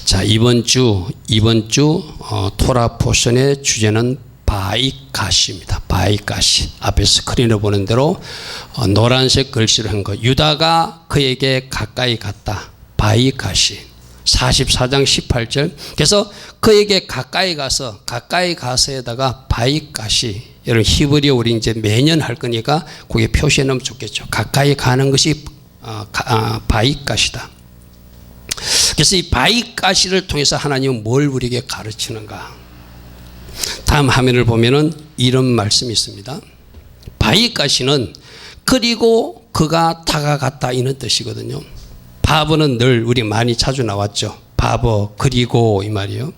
자, 이번 주 토라 포션의 주제는 바이가시입니다. 바이가시. 앞에 스크린을 보는 대로 노란색 글씨로 한 거. 유다가 그에게 가까이 갔다. 바이가시. 44장 18절. 그래서 그에게 가까이 가서에다가 바이가시. 여러분 히브리어 우리 이제 매년 할 거니까 거기에 표시해 놓으면 좋겠죠. 가까이 가는 것이 바이가시다. 그래서 이 바이가시를 통해서 하나님은 뭘 우리에게 가르치는가? 다음 화면을 보면은 이런 말씀이 있습니다. 바이가시는 그리고 그가 다가갔다 이런 뜻이거든요. 바버는 늘 우리 많이 자주 나왔죠. 바버 그리고 이 말이에요.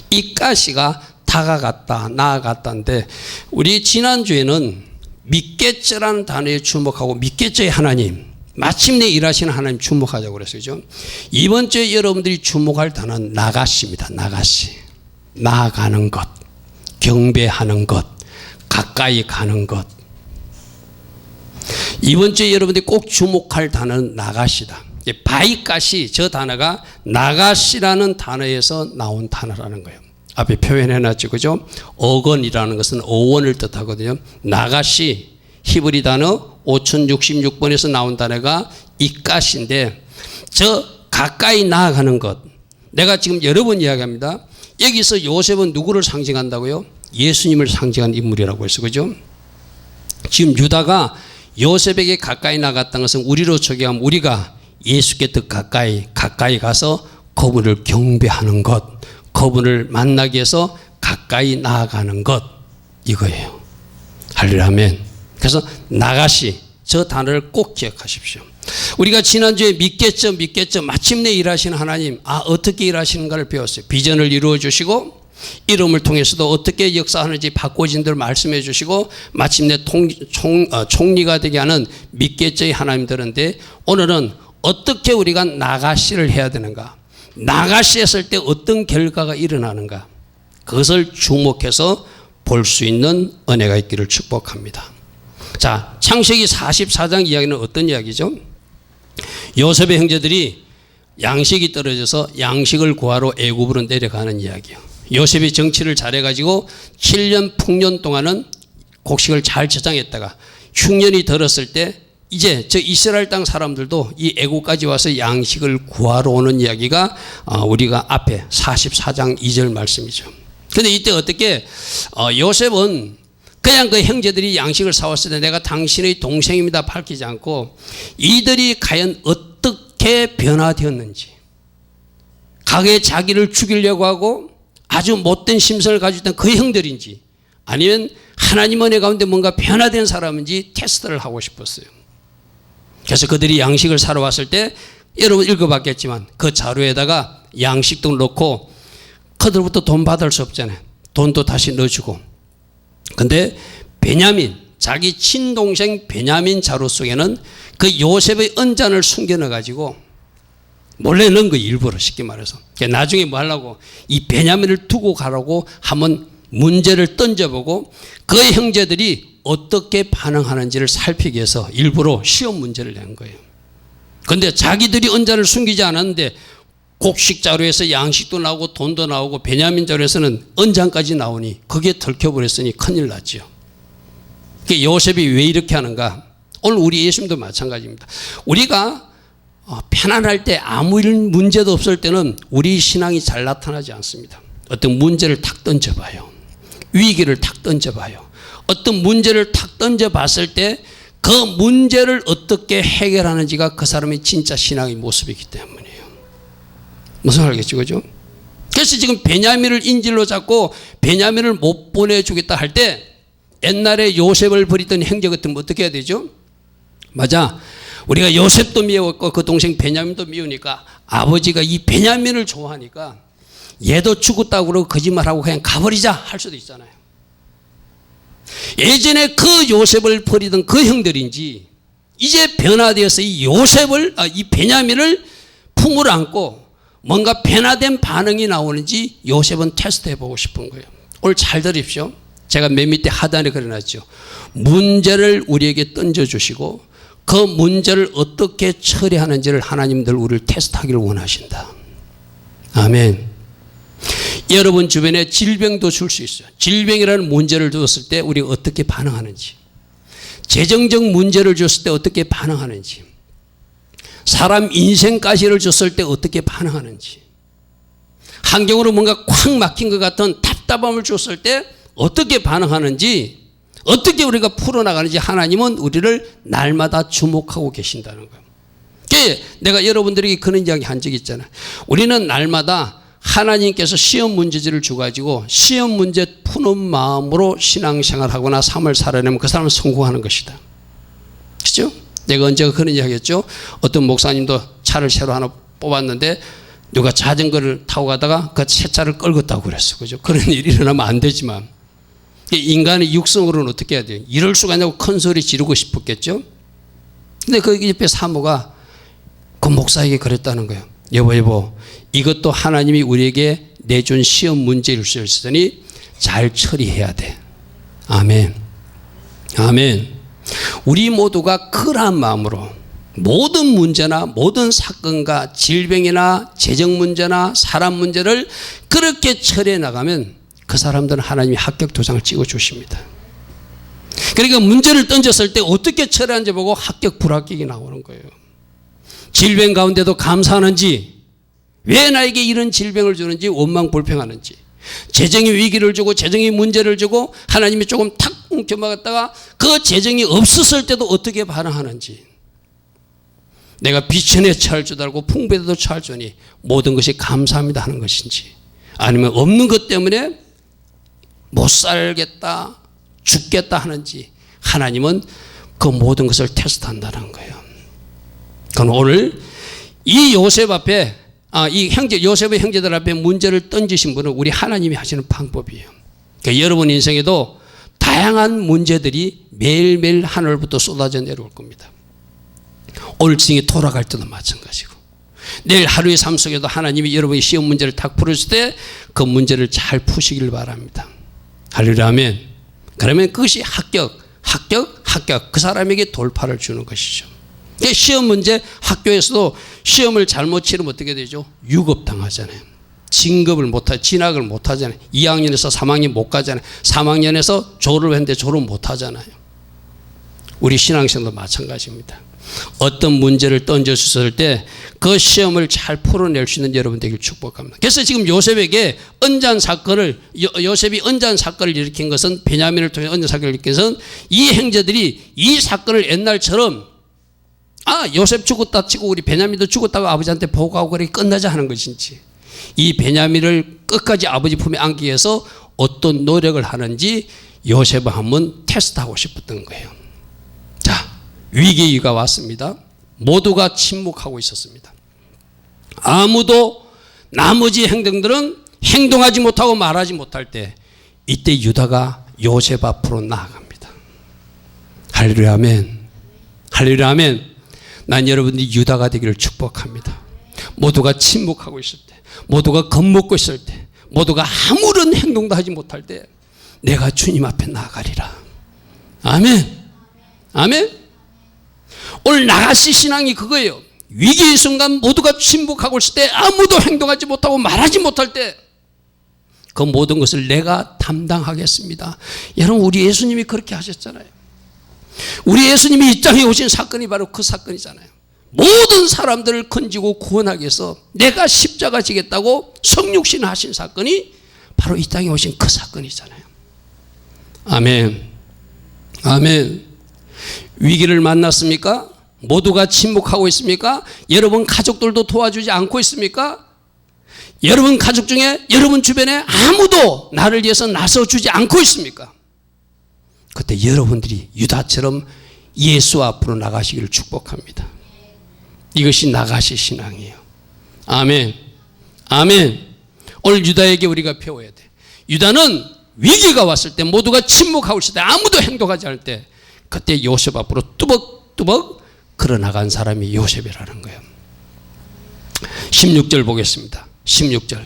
이 가시가 다가갔다 나아갔다인데 우리 지난주에는 믿겠죠라는 단어에 주목하고 믿겠죠의 하나님 마침내 일하시는 하나님 주목하자고 그랬어요. 이번 주에 여러분들이 주목할 단어는 나가시입니다. 나가시. 나아가는 것, 경배하는 것, 가까이 가는 것. 이번 주에 여러분들이 꼭 주목할 단어는 나가시다. 바이가시, 저 단어가 나가시라는 단어에서 나온 단어라는 거예요. 앞에 표현해놨죠. 그죠? 어건이라는 것은 어원을 뜻하거든요. 나가시, 히브리 단어 5066번에서 나온 단어가 이가시인데 저 가까이 나아가는 것. 내가 지금 여러 번 이야기합니다. 여기서 요셉은 누구를 상징한다고요? 예수님을 상징한 인물이라고 했어. 그죠? 지금 유다가 요셉에게 가까이 나갔다는 것은 우리로 적용하면 우리가 예수께 더 가까이 가서 그분을 경배하는 것, 그분을 만나기 위해서 가까이 나아가는 것 이거예요. 할렐루야 아멘. 그래서 나가시 저 단어를 꼭 기억하십시오. 우리가 지난주에 믿겠죠 마침내 일하시는 하나님 어떻게 일하시는가를 배웠어요. 비전을 이루어 주시고 이름을 통해서도 어떻게 역사하는지 바꿔진 대로 말씀해 주시고 마침내 총리가 되게 하는 믿겠죠의 하나님들인데 오늘은 어떻게 우리가 나가시를 해야 되는가, 나가시 했을 때 어떤 결과가 일어나는가, 그것을 주목해서 볼 수 있는 은혜가 있기를 축복합니다. 자, 창세기 44장 이야기는 어떤 이야기죠? 요셉의 형제들이 양식이 떨어져서 양식을 구하러 애굽으로 내려가는 이야기예요. 요셉이 정치를 잘해가지고 7년 풍년 동안은 곡식을 잘 저장했다가 흉년이 들었을 때 이제 저 이스라엘 땅 사람들도 이 애국까지 와서 양식을 구하러 오는 이야기가 우리가 앞에 44장 2절 말씀이죠. 근데 이때 어떻게 요셉은 그냥 그 형제들이 양식을 사왔을 때 내가 당신의 동생입니다 밝히지 않고 이들이 과연 어떻게 변화되었는지, 가게 자기를 죽이려고 하고 아주 못된 심성을 가지고 있던 그 형들인지 아니면 하나님 은혜 가운데 뭔가 변화된 사람인지 테스트를 하고 싶었어요. 그래서 그들이 양식을 사러 왔을 때 여러분 읽어봤겠지만 그 자루에다가 양식도 넣고 그들부터 돈 받을 수 없잖아요. 돈도 다시 넣어주고. 근데 베냐민, 자기 친동생 베냐민 자루 속에는 그 요셉의 은잔을 숨겨 넣어가지고 몰래 넣은 거 일부러 쉽게 말해서. 나중에 뭐 하려고 이 베냐민을 두고 가라고 한번 문제를 던져보고 그 형제들이 어떻게 반응하는지를 살피기 위해서 일부러 시험 문제를 낸 거예요. 그런데 자기들이 은잔을 숨기지 않았는데 곡식 자루에서 양식도 나오고 돈도 나오고 베냐민 자루에서는 은잔까지 나오니 그게 들켜버렸으니 큰일 났죠. 요셉이 왜 이렇게 하는가? 오늘 우리 예수님도 마찬가지입니다. 우리가 편안할 때 아무 문제도 없을 때는 우리 신앙이 잘 나타나지 않습니다. 어떤 문제를 탁 던져봐요. 위기를 탁 던져봐요. 어떤 문제를 탁 던져봤을 때 그 문제를 어떻게 해결하는지가 그 사람의 진짜 신앙의 모습이기 때문이에요. 무슨 말이겠죠, 그죠? 그래서 지금 베냐민을 인질로 잡고 베냐민을 못 보내주겠다 할 때 옛날에 요셉을 버리던 형제 같으면 어떻게 해야 되죠? 맞아. 우리가 요셉도 미웠고 그 동생 베냐민도 미우니까 아버지가 이 베냐민을 좋아하니까 얘도 죽었다고 그러고 거짓말하고 그냥 가버리자 할 수도 있잖아요. 예전에 그 요셉을 버리던 그 형들인지 이제 변화되어서 이 요셉을 이 베냐민을 품으로 안고 뭔가 변화된 반응이 나오는지 요셉은 테스트해 보고 싶은 거예요. 오늘 잘 들으십시오. 제가 맨 밑에 하단에 그려놨죠. 문제를 우리에게 던져주시고 그 문제를 어떻게 처리하는지를 하나님들 우리를 테스트하기를 원하신다. 아멘. 여러분 주변에 질병도 줄 수 있어요. 질병이라는 문제를 줬을 때 우리가 어떻게 반응하는지, 재정적 문제를 줬을 때 어떻게 반응하는지, 사람 인생까지를 줬을 때 어떻게 반응하는지, 환경으로 뭔가 콱 막힌 것 같은 답답함을 줬을 때 어떻게 반응하는지, 어떻게 우리가 풀어나가는지 하나님은 우리를 날마다 주목하고 계신다는 거예요. 내가 여러분들에게 그런 이야기 한 적이 있잖아요. 우리는 날마다 하나님께서 시험 문제지를 주가지고 시험 문제 푸는 마음으로 신앙생활하거나 삶을 살아내면 그 사람은 성공하는 것이다. 그렇죠? 내가 언제가 그런 이야기 했죠. 어떤 목사님도 차를 새로 하나 뽑았는데 누가 자전거를 타고 가다가 그 새 차를 끌었다고 그랬어. 그죠? 그런 일이 일어나면 안 되지만 인간의 육성으로는 어떻게 해야 돼요? 이럴 수가 있냐고 큰 소리 지르고 싶었겠죠. 근데 그 옆에 사모가 그 목사에게 그랬다는 거예요. 여보, 이것도 하나님이 우리에게 내준 시험 문제일 수 있으니 잘 처리해야 돼. 아멘. 아멘. 우리 모두가 그러한 마음으로 모든 문제나 모든 사건과 질병이나 재정 문제나 사람 문제를 그렇게 처리해 나가면 그 사람들은 하나님이 합격 도장을 찍어 주십니다. 그러니까 문제를 던졌을 때 어떻게 처리하는지 보고 합격 불합격이 나오는 거예요. 질병 가운데도 감사하는지, 왜 나에게 이런 질병을 주는지 원망 불평하는지, 재정의 위기를 주고 재정의 문제를 주고 하나님이 조금 탁 움켜막았다가 그 재정이 없었을 때도 어떻게 반응하는지, 내가 비천에 처할 줄 알고 풍부에도 처할 줄 아니 모든 것이 감사합니다 하는 것인지, 아니면 없는 것 때문에 못 살겠다 죽겠다 하는지, 하나님은 그 모든 것을 테스트한다는 거예요. 그럼 오늘 이 요셉 앞에 이 요셉의 형제들 앞에 문제를 던지신 분은 우리 하나님이 하시는 방법이에요. 그러니까 여러분 인생에도 다양한 문제들이 매일매일 하늘부터 쏟아져 내려올 겁니다. 오늘 층에 돌아갈 때도 마찬가지고, 내일 하루의 삶 속에도 하나님이 여러분의 시험 문제를 탁 풀으실 때 그 문제를 잘 푸시길 바랍니다. 할렐루야, 아멘. 그러면 그것이 합격. 그 사람에게 돌파를 주는 것이죠. 시험 문제, 학교에서도 시험을 잘못 치르면 어떻게 되죠? 유급당하잖아요. 진급을 못하잖아요. 진학을 못하잖아요. 2학년에서 3학년 못 가잖아요. 3학년에서 졸업을 했는데 졸업 못하잖아요. 우리 신앙생도 마찬가지입니다. 어떤 문제를 던져주셨을 때 그 시험을 잘 풀어낼 수 있는 여러분 되길 축복합니다. 그래서 지금 요셉에게 언잔 사건을, 요셉이 언잔 사건을 일으킨 것은, 베냐민을 통해 언잔 사건을 일으킨 것은 이 형제들이 이 사건을 옛날처럼 요셉 죽었다 치고 우리 베냐민도 죽었다고 아버지한테 보고하고 그래 끝나자 하는 것인지, 이 베냐민을 끝까지 아버지 품에 안기 위해서 어떤 노력을 하는지 요셉을 한번 테스트하고 싶었던 거예요. 자, 위기가 왔습니다. 모두가 침묵하고 있었습니다. 아무도 나머지 행동들은 행동하지 못하고 말하지 못할 때, 이때 유다가 요셉 앞으로 나아갑니다. 할렐루야, 아멘. 할렐루야, 아멘. 난 여러분들이 유다가 되기를 축복합니다. 모두가 침묵하고 있을 때, 모두가 겁먹고 있을 때, 모두가 아무런 행동도 하지 못할 때 내가 주님 앞에 나아가리라. 아멘. 아멘. 오늘 나가시 신앙이 그거예요. 위기의 순간 모두가 침묵하고 있을 때, 아무도 행동하지 못하고 말하지 못할 때 그 모든 것을 내가 담당하겠습니다. 여러분, 우리 예수님이 그렇게 하셨잖아요. 우리 예수님이 이 땅에 오신 사건이 바로 그 사건이잖아요. 모든 사람들을 건지고 구원하기 위해서 내가 십자가 지겠다고 성육신 하신 사건이 바로 이 땅에 오신 그 사건이잖아요. 아멘. 아멘. 위기를 만났습니까? 모두가 침묵하고 있습니까? 여러분 가족들도 도와주지 않고 있습니까? 여러분 가족 중에, 여러분 주변에 아무도 나를 위해서 나서주지 않고 있습니까? 그때 여러분들이 유다처럼 예수 앞으로 나가시기를 축복합니다. 이것이 나가시 신앙이에요. 아멘. 아멘. 오늘 유다에게 우리가 배워야 돼. 유다는 위기가 왔을 때, 모두가 침묵하고 있을 때, 아무도 행동하지 않을 때, 그때 요셉 앞으로 뚜벅뚜벅 걸어나간 사람이 요셉이라는 거예요. 16절 보겠습니다. 16절.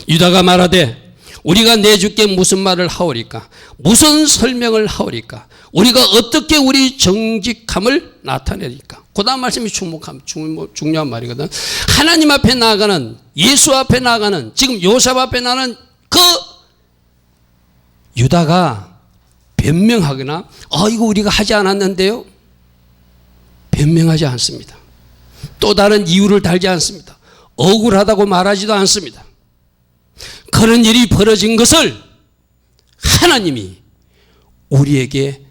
유다가 말하되 우리가 내 주께 무슨 말을 하오리까? 무슨 설명을 하오리까? 우리가 어떻게 우리 정직함을 나타내니까. 그 다음 말씀이 중요한 말이거든. 하나님 앞에 나아가는, 예수 앞에 나아가는, 지금 요셉 앞에 나가는 그 유다가 변명하거나 이거 우리가 하지 않았는데요, 변명하지 않습니다. 또 다른 이유를 달지 않습니다. 억울하다고 말하지도 않습니다. 그런 일이 벌어진 것을 하나님이 우리에게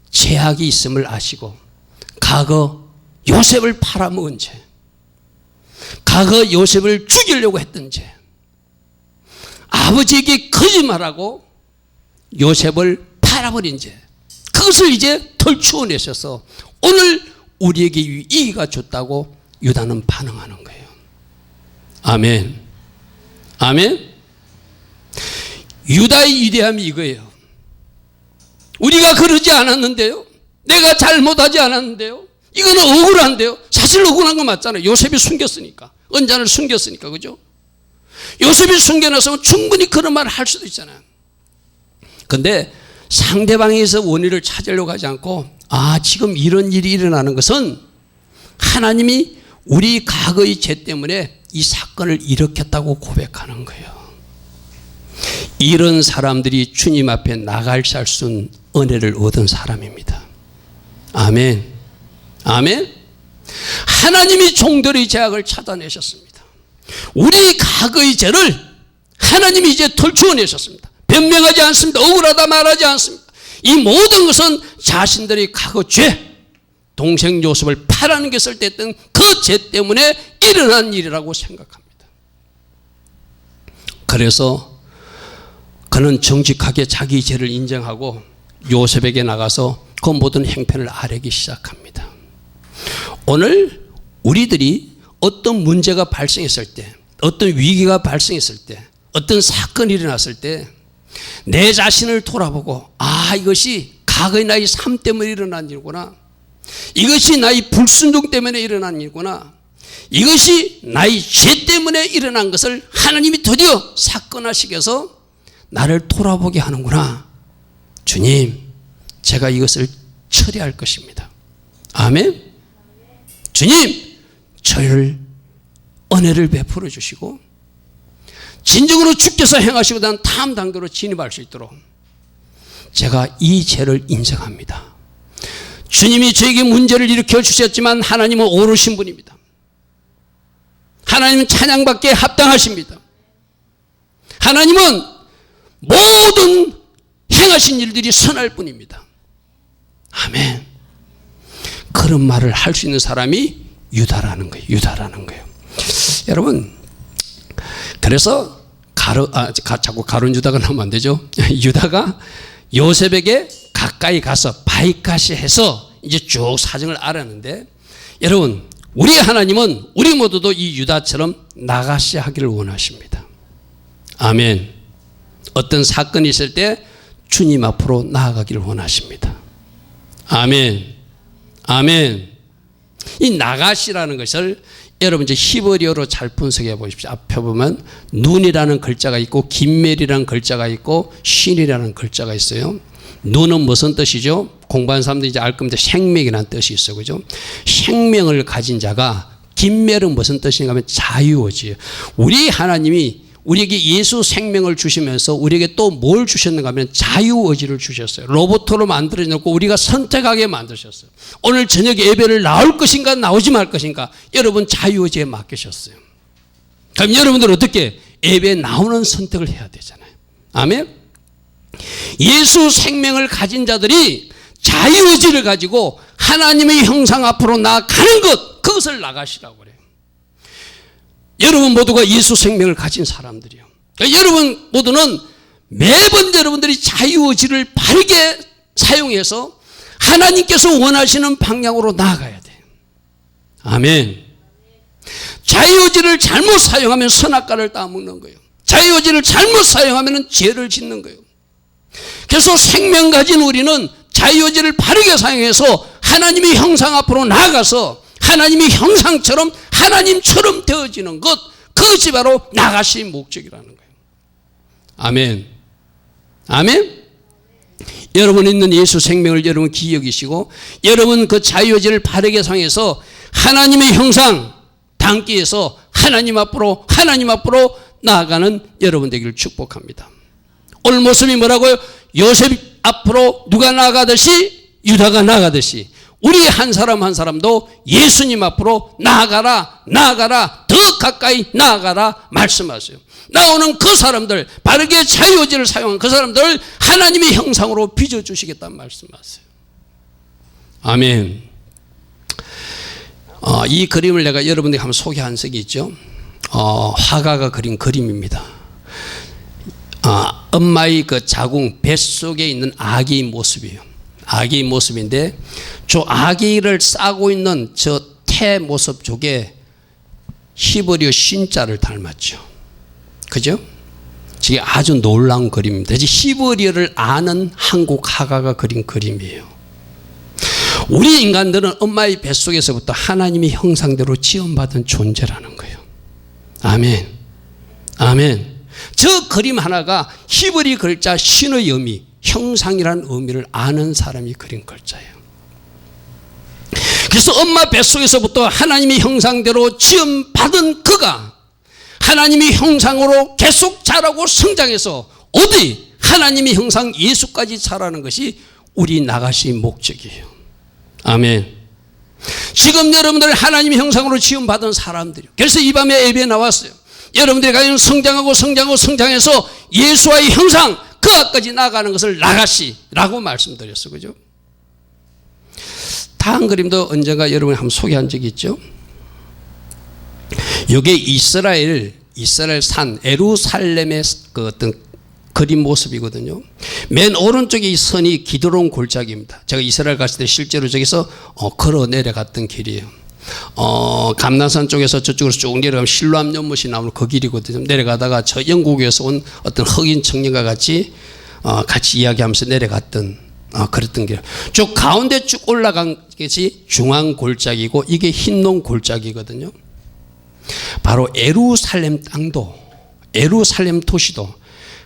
죄악이 있음을 아시고 과거 요셉을 팔아먹은 죄, 과거 요셉을 죽이려고 했던 죄, 아버지에게 거짓말하고 요셉을 팔아버린 죄, 그것을 이제 덜추어내셔서 오늘 우리에게 이의가 줬다고 유다는 반응하는 거예요. 아멘. 아멘. 유다의 위대함이 이거예요. 우리가 그러지 않았는데요, 내가 잘못하지 않았는데요, 이거는 억울한데요. 사실 억울한 거 맞잖아요. 요셉이 숨겼으니까, 은잔을 숨겼으니까, 그죠? 요셉이 숨겨놨으면 충분히 그런 말을 할 수도 있잖아요. 근데 상대방에서 원인을 찾으려고 하지 않고, 지금 이런 일이 일어나는 것은 하나님이 우리 과거의 죄 때문에 이 사건을 일으켰다고 고백하는 거예요. 이런 사람들이 주님 앞에 나갈 수 있는 은혜를 얻은 사람입니다. 아멘. 아멘. 하나님이 종들의 죄악을 찾아내셨습니다. 우리 과거의 죄를 하나님이 이제 덜추어내셨습니다. 변명하지 않습니다. 억울하다 말하지 않습니다. 이 모든 것은 자신들의 과거 죄, 동생 요셉을 팔아는 것을 뗐던 그 죄 때문에 일어난 일이라고 생각합니다. 그래서 그는 정직하게 자기 죄를 인정하고 요셉에게 나가서 그 모든 행편을 아뢰기 시작합니다. 오늘 우리들이 어떤 문제가 발생했을 때, 어떤 위기가 발생했을 때, 어떤 사건이 일어났을 때 내 자신을 돌아보고 이것이 과거의 나의 삶 때문에 일어난 일이구나, 이것이 나의 불순종 때문에 일어난 일이구나, 이것이 나의 죄 때문에 일어난 것을 하나님이 드디어 사건화시켜서 나를 돌아보게 하는구나. 주님, 제가 이것을 처리할 것입니다. 아멘. 주님, 저를 은혜를 베풀어 주시고 진정으로 주께서 행하시고 난 다음 단계로 진입할 수 있도록 제가 이 죄를 인정합니다. 주님이 저에게 문제를 일으켜 주셨지만 하나님은 옳으신 분입니다. 하나님은 찬양받기에 합당하십니다. 하나님은 모든 행하신 일들이 선할 뿐입니다. 아멘. 그런 말을 할 수 있는 사람이 유다라는 거예요. 유다라는 거예요. 여러분, 그래서 자꾸 가룟 유다가 나오면 안 되죠. 유다가 요셉에게 가까이 가서 바이까시 해서 이제 쭉 사정을 알았는데, 여러분, 우리 하나님은 우리 모두도 이 유다처럼 나가시 하기를 원하십니다. 아멘. 어떤 사건이 있을 때 주님 앞으로 나아가기를 원하십니다. 아멘. 아멘. 이 나가시라는 것을 여러분 이제 히브리어로 잘 분석해 보십시오. 앞에 보면 눈이라는 글자가 있고 긴멜이라는 글자가 있고 쉰이라는 글자가 있어요. 눈은 무슨 뜻이죠? 공부한 사람들이 이제 알 겁니다. 생명이라는 뜻이 있어요. 그죠? 생명을 가진 자가, 긴멜은 무슨 뜻인가 하면 자유의지예요. 우리 하나님이 우리에게 예수 생명을 주시면서 우리에게 또 뭘 주셨는가 하면 자유의지를 주셨어요. 로봇으로 만들어놓고 우리가 선택하게 만드셨어요. 오늘 저녁 예배를 나올 것인가 나오지 말 것인가, 여러분 자유의지에 맡기셨어요. 그럼 여러분들 어떻게 예배에 나오는 선택을 해야 되잖아요. 아멘. 예수 생명을 가진 자들이 자유의지를 가지고 하나님의 형상 앞으로 나아가는 것, 그것을 나가시라고 그래요. 여러분 모두가 예수 생명을 가진 사람들이요. 그러니까 여러분 모두는 매번 여러분들이 자유의지를 바르게 사용해서 하나님께서 원하시는 방향으로 나아가야 돼요. 아멘. 자유의지를 잘못 사용하면 선악과를 따먹는 거예요. 자유의지를 잘못 사용하면 죄를 짓는 거예요. 그래서 생명 가진 우리는 자유의지를 바르게 사용해서 하나님의 형상 앞으로 나아가서 하나님의 형상처럼 하나님처럼 되어지는 것, 그것이 바로 나가시 목적이라는 거예요. 아멘. 아멘. 여러분 있는 예수 생명을 여러분 기억이시고 여러분 그 자유의지를 바르게 사용해서 하나님의 형상 담기에서 하나님 앞으로 나아가는 여러분 되기를 축복합니다. 오늘 모습이 뭐라고요? 요셉 앞으로 누가 나아가듯이 유다가 나아가듯이 우리 한 사람 한 사람도 예수님 앞으로 나아가라 더 가까이 나아가라 말씀하세요. 나오는 그 사람들 바르게 자유의지를 사용한 그 사람들을 하나님의 형상으로 빚어주시겠다는 말씀하세요. 아멘. 이 그림을 내가 여러분들에게 한번 소개한 적이 있죠. 화가가 그린 그림입니다. 엄마의 그 자궁 뱃속에 있는 아기의 모습이에요. 아기의 모습인데 저 아기를 싸고 있는 저 태 모습 쪽에 히브리어 신자를 닮았죠. 그죠? 이게 아주 놀라운 그림입니다. 히브리어를 아는 한국 화가가 그린 그림이에요. 우리 인간들은 엄마의 뱃속에서부터 하나님의 형상대로 지음받은 존재라는 거예요. 아멘. 아멘. 저 그림 하나가 히브리 글자 신의 의미, 형상이라는 의미를 아는 사람이 그린 글자예요. 그래서 엄마 뱃속에서부터 하나님의 형상대로 지음받은 그가 하나님의 형상으로 계속 자라고 성장해서 어디 하나님의 형상 예수까지 자라는 것이 우리 나가시의 목적이에요. 아멘. 지금 여러분들 하나님의 형상으로 지음받은 사람들이요. 그래서 이 밤에 예배에 나왔어요. 여러분들이 가진 성장해서 예수와의 형상 그 앞까지 나아가는 것을 나가시라고 말씀드렸어요. 그죠? 다음 그림도 언젠가 여러분이 한번 소개한 적이 있죠. 이게 이스라엘 산 예루살렘의 그 어떤 그림 모습이거든요. 맨 오른쪽에 이 선이 기드론 골짜기입니다. 제가 이스라엘 갔을 때 실제로 저기서 걸어 내려갔던 길이에요. 감난산 쪽에서 저쪽으로 쭉 내려가면 실로암 연못이 나오는 그 길이거든요. 내려가다가 저 영국에서 온 어떤 흑인 청년과 같이 이야기하면서 내려갔던 그랬던 길. 쭉 가운데 쭉 올라간 것이 중앙 골짜기고 이게 흰농 골짜기거든요. 바로 예루살렘 땅도 예루살렘 도시도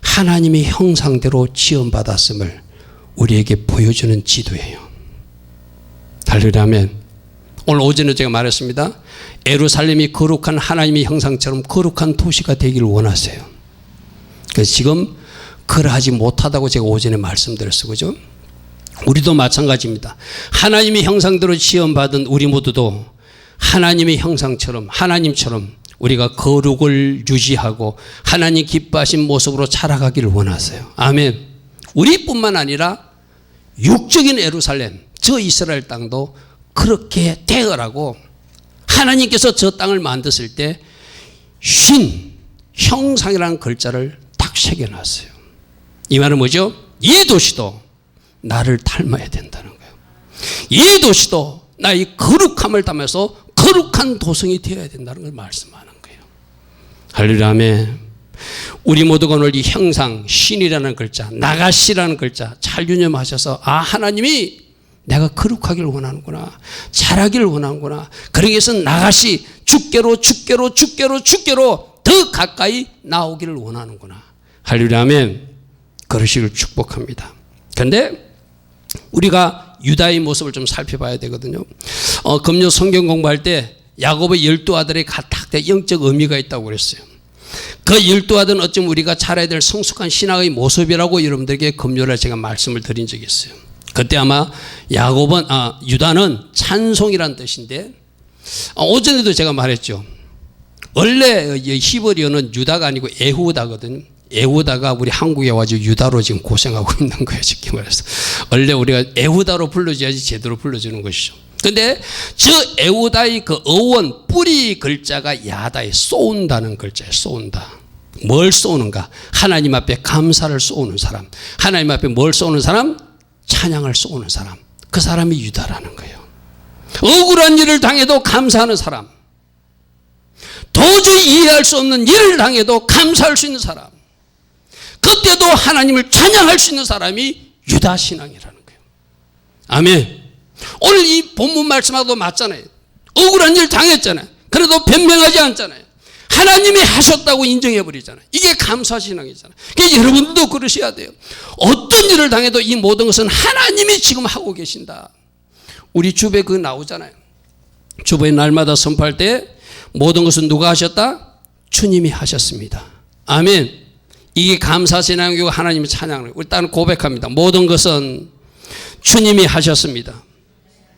하나님의 형상대로 지음받았음을 우리에게 보여주는 지도예요. 할렐루야. 오늘 오전에 제가 말했습니다. 예루살렘이 거룩한 하나님의 형상처럼 거룩한 도시가 되기를 원하세요. 그래서 지금 그러하지 못하다고 제가 오전에 말씀드렸어요. 그죠? 우리도 마찬가지입니다. 하나님의 형상대로 지음받은 우리 모두도 하나님의 형상처럼 하나님처럼 우리가 거룩을 유지하고 하나님 기뻐하신 모습으로 자라가기를 원하세요. 아멘. 우리뿐만 아니라 육적인 예루살렘 저 이스라엘 땅도 그렇게 되어라고 하나님께서 저 땅을 만드실 때 신 형상이라는 글자를 딱 새겨놨어요. 이 말은 뭐죠? 이 도시도 나를 닮아야 된다는 거예요. 이 도시도 나의 거룩함을 담아서 거룩한 도성이 되어야 된다는 걸 말씀하는 거예요. 할렐루야. 아멘. 우리 모두가 오늘 이 형상 신이라는 글자 나가시라는 글자 잘 유념하셔서 하나님이 내가 거룩하기를 원하는구나 잘하기를 원하는구나 그러기 위해서 나가시 주께로 더 가까이 나오기를 원하는구나. 할렐루야. 아멘. 그러시길 축복합니다. 그런데 우리가 유다의 모습을 좀 살펴봐야 되거든요. 금요 성경 공부할 때 야곱의 12아들의 각각 영적 의미가 있다고 그랬어요. 그 12아들은 어쩌면 우리가 살아야 될 성숙한 신앙의 모습이라고 여러분들에게 금요일에 제가 말씀을 드린 적이 있어요. 그때 아마 유다는 찬송이란 뜻인데 오전에도 제가 말했죠. 원래 히브리어는 유다가 아니고 에후다거든요. 에후다가 우리 한국에 와서 유다로 지금 고생하고 있는 거예요. 쉽게 말해서. 원래 우리가 에후다로 불러줘야지 제대로 불러주는 것이죠. 근데 저 에후다의 그 어원 뿌리 글자가 야다에 쏘은다는 글자예요. 쏘은다. 뭘 쏘는가? 하나님 앞에 감사를 쏘는 사람. 하나님 앞에 뭘 쏘는 사람? 찬양을 쏘는 사람. 그 사람이 유다라는 거예요. 억울한 일을 당해도 감사하는 사람. 도저히 이해할 수 없는 일을 당해도 감사할 수 있는 사람. 그때도 하나님을 찬양할 수 있는 사람이 유다 신앙이라는 거예요. 아멘. 오늘 이 본문 말씀하고도 맞잖아요. 억울한 일 당했잖아요. 그래도 변명하지 않잖아요. 하나님이 하셨다고 인정해 버리잖아요. 이게 감사신앙이잖아요. 그러니까 여러분들도 그러셔야 돼요. 어떤 일을 당해도 이 모든 것은 하나님이 지금 하고 계신다. 우리 주부에 그거 나오잖아요. 주부에 날마다 선포할 때 모든 것은 누가 하셨다? 주님이 하셨습니다. 아멘. 이게 감사신앙이고 하나님의 찬양을 일단 고백합니다. 모든 것은 주님이 하셨습니다.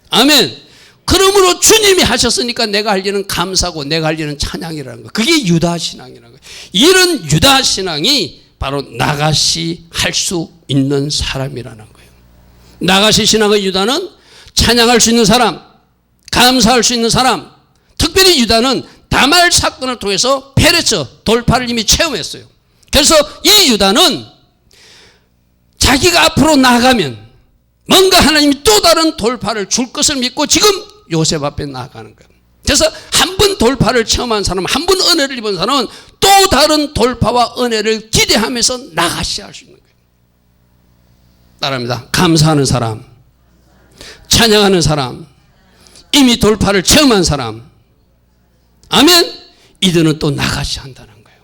아멘. 그러므로 주님이 하셨으니까 내가 할 일은 감사고 내가 할 일은 찬양이라는 거. 그게 유다신앙이라는 거예요. 이런 유다신앙이 바로 나가시 할 수 있는 사람이라는 거예요. 나가시 신앙의 유다는 찬양할 수 있는 사람, 감사할 수 있는 사람. 특별히 유다는 다말 사건을 통해서 페레스 돌파를 이미 체험했어요. 그래서 이 유다는 자기가 앞으로 나가면 뭔가 하나님이 또 다른 돌파를 줄 것을 믿고 지금 요셉 앞에 나가는 거예요. 그래서 한 번 돌파를 체험한 사람, 한 번 은혜를 입은 사람은 또 다른 돌파와 은혜를 기대하면서 나가셔야 할 수 있는 거예요. 따라합니다. 감사하는 사람, 찬양하는 사람, 이미 돌파를 체험한 사람, 아멘. 이들은 또 나가셔야 한다는 거예요.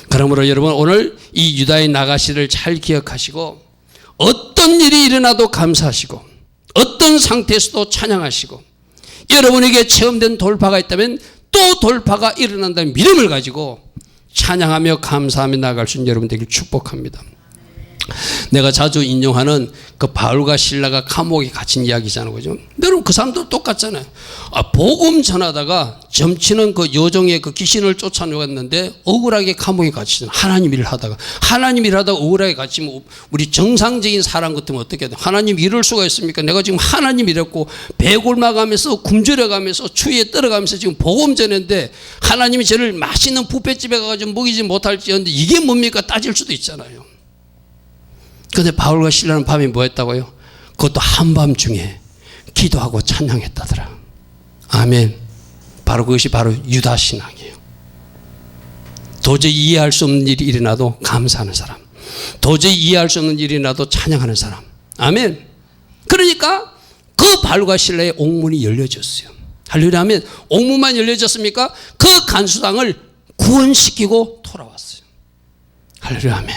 그러므로 여러분 오늘 이 유다의 나가시를 잘 기억하시고 어떤 일이 일어나도 감사하시고 어떤 상태에서도 찬양하시고 여러분에게 체험된 돌파가 있다면 또 돌파가 일어난다는 믿음을 가지고 찬양하며 감사하며 나아갈 수 있는 여러분 되길 축복합니다. 내가 자주 인용하는 그 바울과 실라가 감옥에 갇힌 이야기잖아요. 그죠? 여러분 그 사람도 똑같잖아요. 복음 전하다가 점치는 그 여종의 그 귀신을 쫓아내었는데 억울하게 감옥에 갇히잖아요. 하나님 일을 하다가 억울하게 갇히면 우리 정상적인 사람 같으면 어떻게 해야 돼? 하나님 이럴 수가 있습니까? 내가 지금 하나님 이랬고 배골마가면서 굶주려가면서 추위에 떨어가면서 지금 복음 전했는데 하나님이 저를 맛있는 뷔페집에 가가지고 먹이지 못할지언데 이게 뭡니까? 따질 수도 있잖아요. 그런데 바울과 실라는 밤에 뭐 했다고요? 그것도 한밤중에 기도하고 찬양했다더라. 아멘. 바로 그것이 바로 유다신앙이에요. 도저히 이해할 수 없는 일이 일어나도 감사하는 사람, 도저히 이해할 수 없는 일이 일어나도 찬양하는 사람. 아멘. 그러니까 그 바울과 실라의 옥문이 열려졌어요. 할렐루야 하면 옥문만 열려졌습니까? 그 간수당을 구원시키고 돌아왔어요. 할렐루야 하면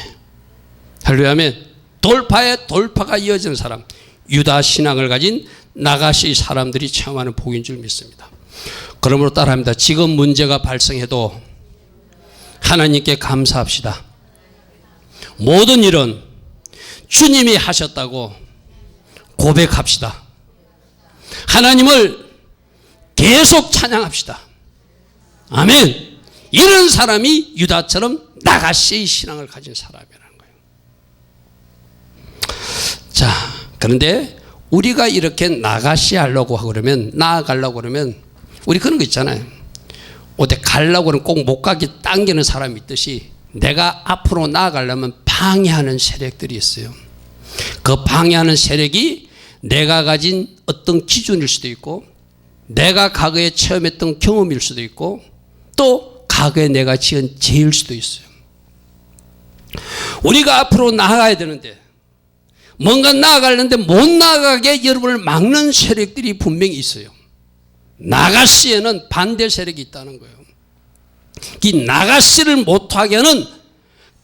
할렐루야 하면 돌파에 돌파가 이어지는 사람, 유다 신앙을 가진 나가시 사람들이 체험하는 복인 줄 믿습니다. 그러므로 따라합니다. 지금 문제가 발생해도 하나님께 감사합시다. 모든 일은 주님이 하셨다고 고백합시다. 하나님을 계속 찬양합시다. 아멘. 이런 사람이 유다처럼 나가시의 신앙을 가진 사람이라는 거예요. 자, 그런데 우리가 이렇게 나가시 하려고 하고 그러면, 나아가려고 그러면 우리 그런 거 있잖아요. 어디 가려고 그러면 꼭 못 가게 당기는 사람이 있듯이 내가 앞으로 나아가려면 방해하는 세력들이 있어요. 그 방해하는 세력이 내가 가진 어떤 기준일 수도 있고 내가 과거에 체험했던 경험일 수도 있고 또 과거에 내가 지은 죄일 수도 있어요. 우리가 앞으로 나아가야 되는데 뭔가 나아가려는데 못 나아가게 여러분을 막는 세력들이 분명히 있어요. 나가시에는 반대 세력이 있다는 거예요. 이 나가시를 못하게 하는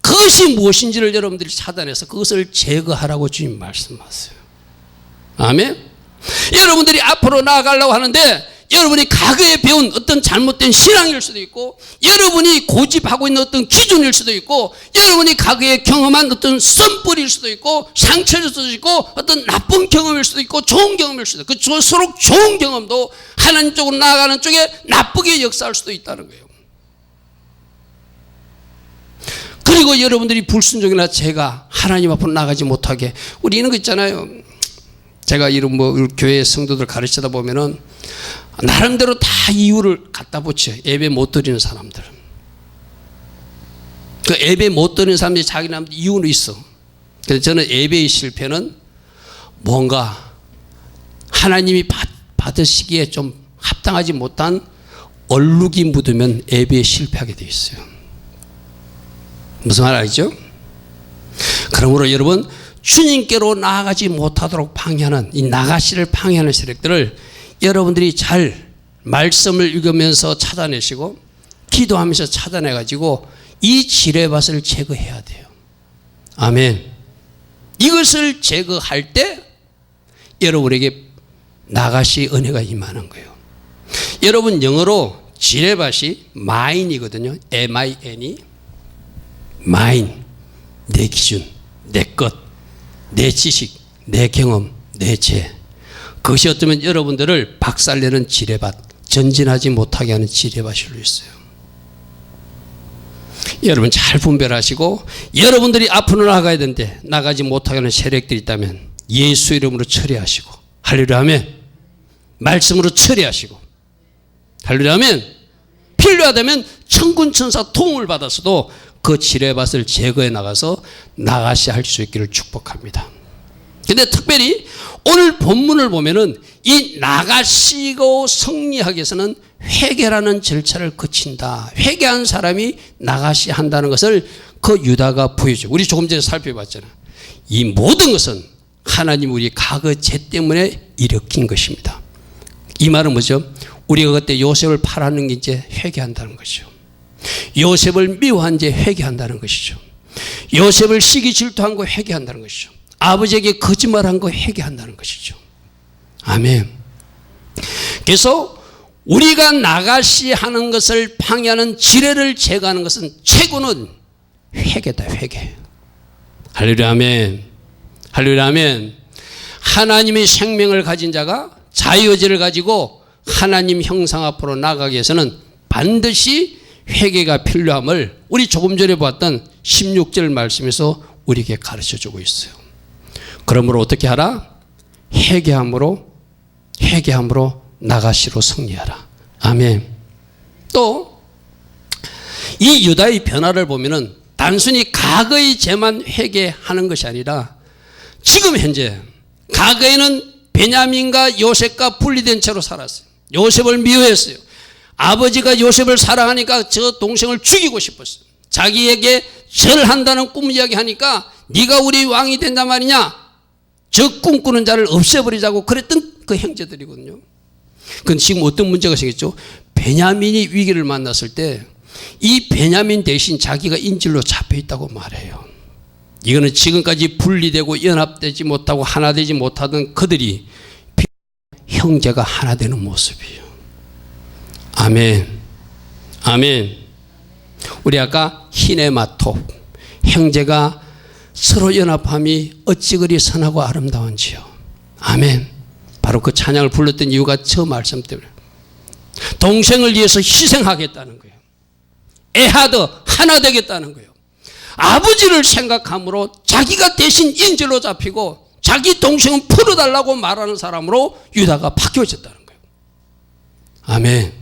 그것이 무엇인지를 여러분들이 찾아내서 그것을 제거하라고 주님 말씀하세요. 아멘. 여러분들이 앞으로 나아가려고 하는데 여러분이 과거에 배운 어떤 잘못된 신앙일 수도 있고 여러분이 고집하고 있는 어떤 기준일 수도 있고 여러분이 과거에 경험한 어떤 썸뿌리일 수도 있고 상처일 수도 있고 어떤 나쁜 경험일 수도 있고 좋은 경험일 수도 있고 그럴수록 좋은 경험도 하나님 쪽으로 나아가는 쪽에 나쁘게 역사할 수도 있다는 거예요. 그리고 여러분들이 불순종이나 죄가 하나님 앞으로 나가지 못하게 우리 이런 거 있잖아요. 제가 이런 교회 성도들 가르치다 보면은 나름대로 다 이유를 갖다 붙여요. 예배 못 드리는 사람들. 그 예배 못 드리는 사람들이 자기 나름대로 이유는 있어. 그래서 저는 예배의 실패는 뭔가 하나님이 받으시기에 좀 합당하지 못한 얼룩이 묻으면 예배에 실패하게 돼 있어요. 무슨 말 알죠? 그러므로 여러분 주님께로 나아가지 못하도록 방해하는 이 나가시를 방해하는 세력들을 여러분들이 잘 말씀을 읽으면서 찾아내시고 기도하면서 찾아내가지고 이 지뢰밭을 제거해야 돼요. 아멘. 이것을 제거할 때 여러분에게 나가시 은혜가 임하는 거예요. 여러분 영어로 지뢰밭이 mine이거든요. M-I-N이 mine, 내 기준, 내 것, 내 지식, 내 경험, 내 죄. 그것이 어쩌면 여러분들을 박살내는 지뢰밭, 전진하지 못하게 하는 지뢰밭일 수 있어요. 여러분 잘 분별하시고, 여러분들이 앞으로 나가야 되는데 나가지 못하게 하는 세력들이 있다면 예수 이름으로 처리하시고, 할렐루야 아멘. 말씀으로 처리하시고, 할렐루야 아멘. 필요하다면 천군 천사 도움을 받아서도 그 지뢰밭을 제거해 나가서 나가시 할 수 있기를 축복합니다. 근데 특별히 오늘 본문을 보면은 이 나가시고 승리하기 위해서는 회개라는 절차를 거친다. 회개한 사람이 나가시 한다는 것을 그 유다가 보여줘. 우리 조금 전에 살펴봤잖아요. 이 모든 것은 하나님 우리 과거 죄 때문에 일으킨 것입니다. 이 말은 뭐죠? 우리가 그때 요셉을 팔아는 게 이제 회개한다는 것이죠. 요셉을 미워한 지 회개한다는 것이죠. 요셉을 시기 질투한 거 회개한다는 것이죠. 아버지에게 거짓말한 거 회개한다는 것이죠. 아멘. 그래서 우리가 나가시 하는 것을 방해하는 지뢰를 제거하는 것은 최고는 회개다. 회개. 할렐루야 아멘. 할렐루야 아멘. 하나님의 생명을 가진 자가 자유의지를 가지고 하나님 형상 앞으로 나가기 위해서는 반드시 회개가 필요함을 우리 조금 전에 봤던 16절 말씀에서 우리에게 가르쳐주고 있어요. 그러므로 어떻게 하라? 회개함으로 나가시로 승리하라. 아멘. 또 이 유다의 변화를 보면은 단순히 과거의 죄만 회개하는 것이 아니라 지금 현재, 과거에는 베냐민과 요셉과 분리된 채로 살았어요. 요셉을 미워했어요. 아버지가 요셉을 사랑하니까 저 동생을 죽이고 싶었어요. 자기에게 절한다는 꿈 이야기하니까 네가 우리 왕이 된단 말이냐, 저 꿈꾸는 자를 없애버리자고 그랬던 그 형제들이거든요. 그건 지금 어떤 문제가 생겼죠? 베냐민이 위기를 만났을 때 이 베냐민 대신 자기가 인질로 잡혀있다고 말해요. 이거는 지금까지 분리되고 연합되지 못하고 하나 되지 못하던 그들이 형제가 하나 되는 모습이에요. 아멘. 아멘. 우리 아까 히네마토, 형제가 서로 연합함이 어찌 그리 선하고 아름다운지요. 아멘. 바로 그 찬양을 불렀던 이유가 저 말씀 때문에. 동생을 위해서 희생하겠다는 거예요. 에하드 하나 되겠다는 거예요. 아버지를 생각함으로 자기가 대신 인질로 잡히고 자기 동생은 풀어달라고 말하는 사람으로 유다가 바뀌어졌다는 거예요. 아멘.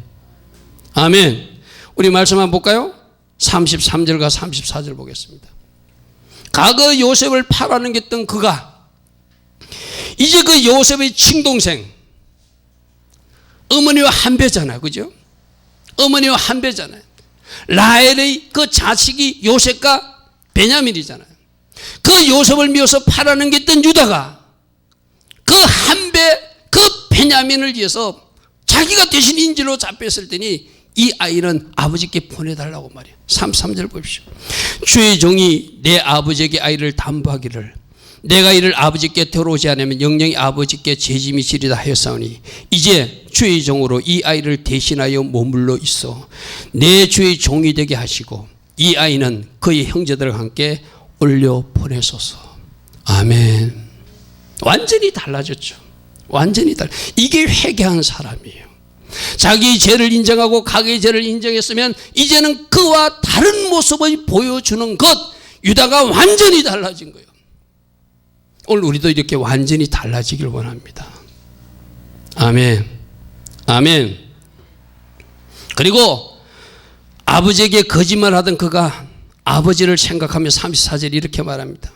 아멘. 우리 말씀 한번 볼까요? 33절과 34절 보겠습니다. 과거 요셉을 팔아넘겼던 그가 이제 그 요셉의 친동생, 어머니와 한 배잖아요. 그죠? 어머니와 한 배잖아요. 라헬의 그 자식이 요셉과 베냐민이잖아요. 그 요셉을 미워서 팔아넘겼던 유다가 그 한 배, 그 베냐민을 위해서 자기가 대신 인질로 잡혔을 때니 이 아이는 아버지께 보내달라고 말이에요. 33절 보십시오. 주의 종이 내 아버지에게 아이를 담보하기를 내가 이를 아버지께 들어오지 않으면 영영이 아버지께 죄짐이 지리다 하였사오니 이제 주의 종으로 이 아이를 대신하여 머물러 있어 내 주의 종이 되게 하시고 이 아이는 그의 형제들과 함께 올려 보내소서. 아멘. 완전히 달라졌죠. 완전히 이게 회개한 사람이에요. 자기 죄를 인정하고 과거의 죄를 인정했으면 이제는 그와 다른 모습을 보여주는 것, 유다가 완전히 달라진 거예요. 오늘 우리도 이렇게 완전히 달라지길 원합니다. 아멘. 아멘. 그리고 아버지에게 거짓말하던 그가 아버지를 생각하며 34절 이렇게 말합니다.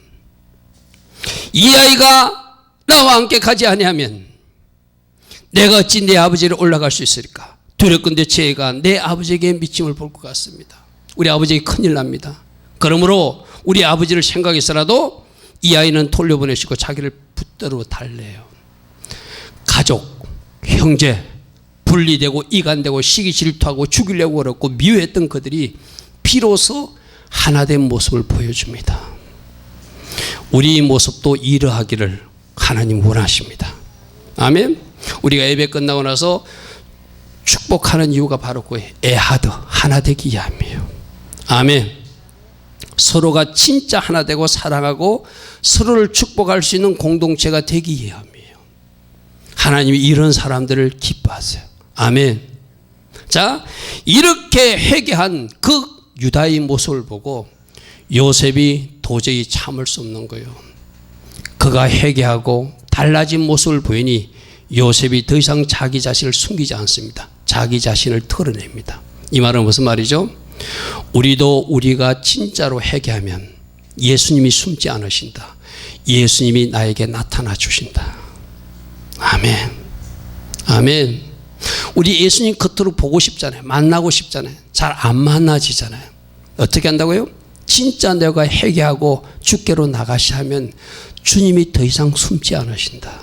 이 아이가 나와 함께 가지 아니하면 내가 어찌 내 아버지를 올라갈 수 있을까? 두렵건대 제 애가 내 아버지에게 미침을 볼 것 같습니다. 우리 아버지에게 큰일 납니다. 그러므로 우리 아버지를 생각해서라도 이 아이는 돌려보내시고 자기를 붙들어 달래요. 가족, 형제, 분리되고 이간되고 시기 질투하고 죽이려고 그랬고 미워했던 그들이 비로소 하나된 모습을 보여줍니다. 우리 모습도 이러하기를 하나님 원하십니다. 아멘. 우리가 예배 끝나고 나서 축복하는 이유가 바로 그 에하드, 하나 되기 위함이에요. 아멘. 서로가 진짜 하나 되고 사랑하고 서로를 축복할 수 있는 공동체가 되기 위함이에요. 하나님이 이런 사람들을 기뻐하세요. 아멘. 자, 이렇게 회개한 그 유다의 모습을 보고 요셉이 도저히 참을 수 없는 거예요. 그가 회개하고 달라진 모습을 보이니 요셉이 더 이상 자기 자신을 숨기지 않습니다. 자기 자신을 털어냅니다. 이 말은 무슨 말이죠? 우리도 우리가 진짜로 회개하면 예수님이 숨지 않으신다. 예수님이 나에게 나타나 주신다. 아멘. 아멘. 우리 예수님 겉으로 보고 싶잖아요. 만나고 싶잖아요. 잘 안 만나지잖아요. 어떻게 한다고요? 진짜 내가 회개하고 주께로 나가시 하면 주님이 더 이상 숨지 않으신다.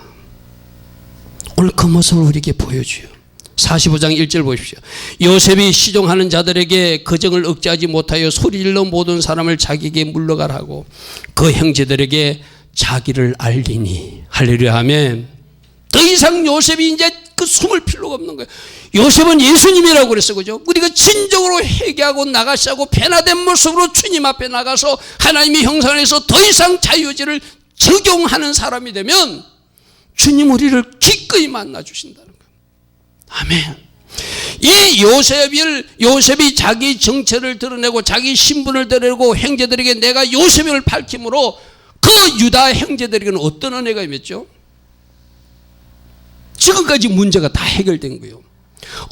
오늘 그 모습을 우리에게 보여줘요. 45장 1절 보십시오. 요셉이 시종하는 자들에게 거정을 억제하지 못하여 소리질러 모든 사람을 자기에게 물러가라 하고 그 형제들에게 자기를 알리니. 할렐루야. 아멘. 더 이상 요셉이 이제 그 숨을 필요가 없는 거예요. 요셉은 예수님이라고 그랬어. 그죠? 우리가 진정으로 회개하고 나가시고 변화된 모습으로 주님 앞에 나가서 하나님의 형상 안에서 더 이상 자유의지를 적용하는 사람이 되면 주님 우리를 기꺼이 만나 주신다는 거예요. 아멘. 이 요셉이 자기 정체를 드러내고 자기 신분을 드러내고 형제들에게 내가 요셉임을 밝힘으로 그 유다 형제들에게는 어떤 은혜가 임했죠? 지금까지 문제가 다 해결된 거예요.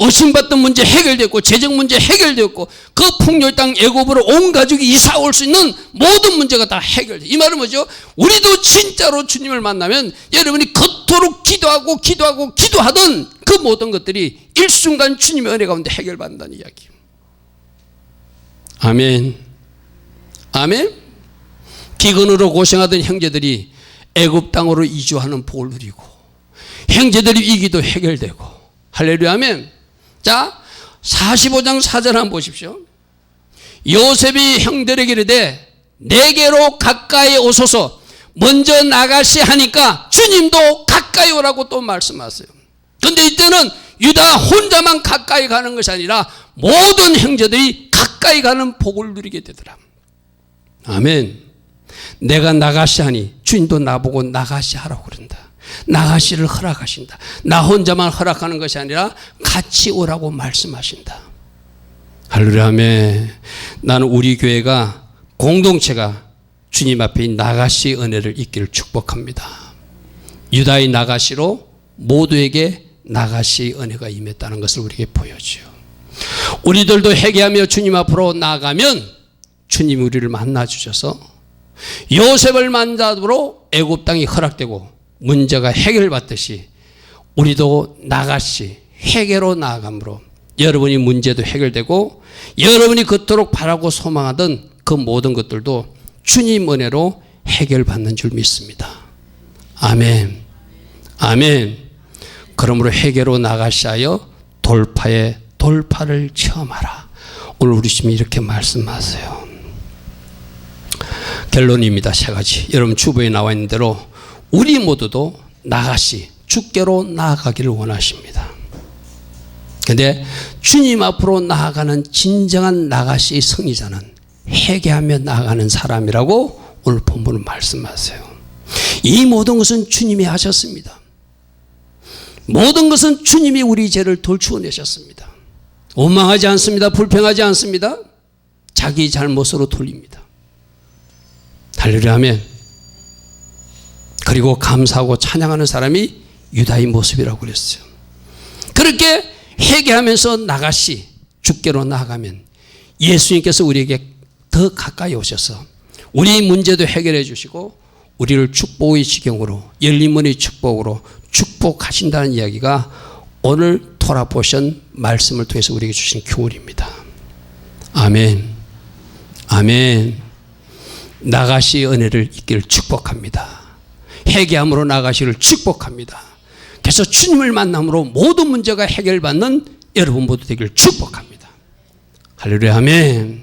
의심받던 문제 해결됐고 재정 문제 해결됐고 그 풍요의 땅 애굽으로 온 가족이 이사 올 수 있는 모든 문제가 다 해결돼. 이 말은 뭐죠? 우리도 진짜로 주님을 만나면 여러분이 겉도록 기도하던 그 모든 것들이 일순간 주님의 은혜 가운데 해결받는다는 이야기예요. 아멘. 아멘. 기근으로 고생하던 형제들이 애굽 땅으로 이주하는 복을 누리고 형제들이 위기도 해결되고. 할렐루야. 아멘. 자, 45장 4절 한번 보십시오. 요셉이 형들에게 이르되 내게로 가까이 오소서 먼저 나가시 하니까 주님도 가까이 오라고 또 말씀하세요. 그런데 이때는 유다 혼자만 가까이 가는 것이 아니라 모든 형제들이 가까이 가는 복을 누리게 되더라. 아멘. 내가 나가시 하니 주님도 나보고 나가시 하라고 그런다. 나가시를 허락하신다. 나 혼자만 허락하는 것이 아니라 같이 오라고 말씀하신다. 할렐루야. 아멘. 나는 우리 교회가 공동체가 주님 앞에 나가시 은혜를 있기를 축복합니다. 유다의 나가시로 모두에게 나가시 은혜가 임했다는 것을 우리에게 보여줘요. 우리들도 회개하며 주님 앞으로 나가면 주님이 우리를 만나 주셔서 요셉을 만나도록 애굽 땅이 허락되고 문제가 해결받듯이 우리도 나가시 회개로 나아감으로 여러분이 문제도 해결되고 여러분이 그토록 바라고 소망하던 그 모든 것들도 주님 은혜로 해결받는 줄 믿습니다. 아멘. 아멘. 그러므로 회개로 나가시하여 돌파의 돌파를 체험하라. 오늘 우리 주님이 이렇게 말씀하세요. 결론입니다. 세 가지. 여러분 주보에 나와 있는 대로 우리 모두도 나가시 주께로 나아가기를 원하십니다. 그런데 주님 앞으로 나아가는 진정한 나가시 승리자는 회개하며 나아가는 사람이라고 오늘 본문은 말씀하세요. 이 모든 것은 주님이 하셨습니다. 모든 것은 주님이 우리 죄를 돌추어내셨습니다. 원망하지 않습니다. 불평하지 않습니다. 자기 잘못으로 돌립니다. 할렐루야. 아멘. 그리고 감사하고 찬양하는 사람이 유다의 모습이라고 그랬어요. 그렇게 회개하면서 나가시 주께로 나아가면 예수님께서 우리에게 더 가까이 오셔서 우리 문제도 해결해 주시고 우리를 축복의 지경으로 열린 문의 축복으로 축복하신다는 이야기가 오늘 토라포션 말씀을 통해서 우리에게 주신 교훈입니다. 아멘. 아멘. 나가시 은혜를 있기를 축복합니다. 회개함으로 나가시를 축복합니다. 그래서 주님을 만남으로 모든 문제가 해결받는 여러분 모두 되기를 축복합니다. 할렐루야, 아멘.